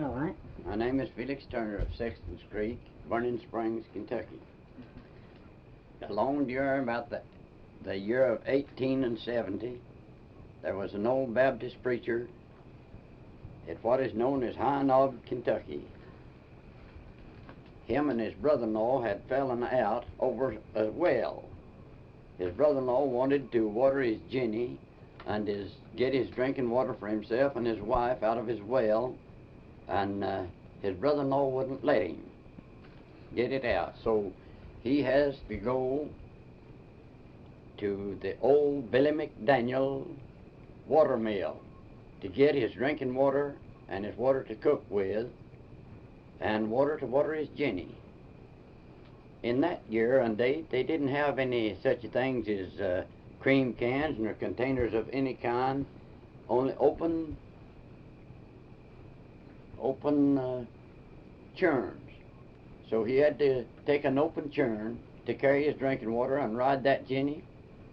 All right. My name is Felix Turner of Sexton's Creek, Burning Springs, Kentucky. Along during about the year of 1870, there was an old Baptist preacher at what is known as High Knob, Kentucky. Him and his brother-in-law had fallen out over a well. His brother-in-law wanted to water his Jenny and get his drinking water for himself and his wife out of his well, and his brother-in-law wouldn't let him get it out. So he has to go to the old Billy McDaniel water mill to get his drinking water and his water to cook with and water to water his Jenny. In that year and date, they didn't have any such things as cream cans nor containers of any kind, only open churns. So he had to take an open churn to carry his drinking water and ride that Jenny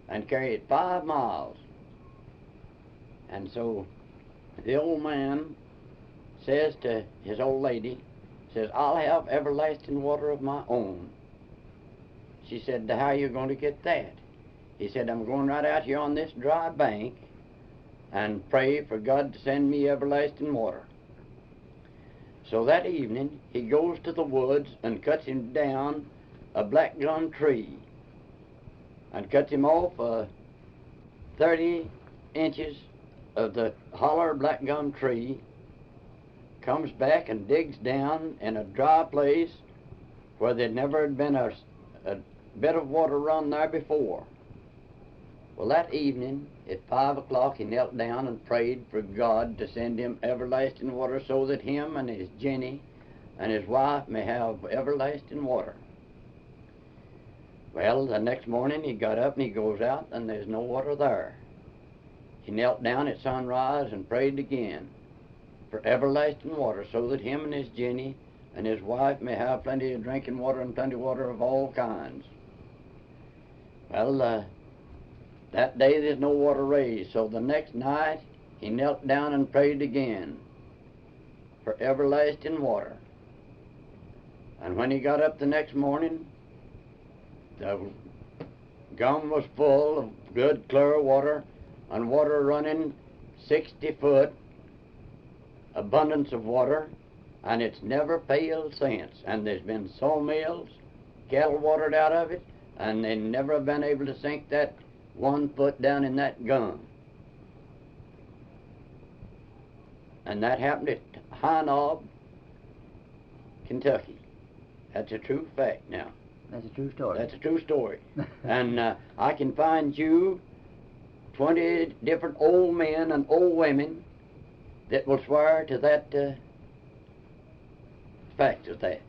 and carry it 5 miles. And so the old man says to his old lady, says, "I'll have everlasting water of my own." She said, "How are you going to get that?" He said, "I'm going right out here on this dry bank and pray for God to send me everlasting water." So that evening, he goes to the woods and cuts him down a black gum tree and cuts him off 30 inches of the holler black gum tree, comes back and digs down in a dry place where there never had been a bit of water run there before. Well, that evening at 5 o'clock, he knelt down and prayed for God to send him everlasting water so that him and his Jenny and his wife may have everlasting water. Well, the next morning he got up and he goes out and there's no water there. He knelt down at sunrise and prayed again for everlasting water so that him and his Jenny and his wife may have plenty of drinking water and plenty of water of all kinds. Well, that day there's no water raised, so the next night he knelt down and prayed again for everlasting water. And when he got up the next morning, the gum was full of good clear water and water running 60 foot, abundance of water, and it's never failed since. And there's been sawmills, cattle watered out of it, and they never have been able to sink that 1 foot down in that gum. And that happened at High Knob, Kentucky. That's a true fact now. That's a true story. That's a true story. And I can find you 20 different old men and old women that will swear to that fact of that.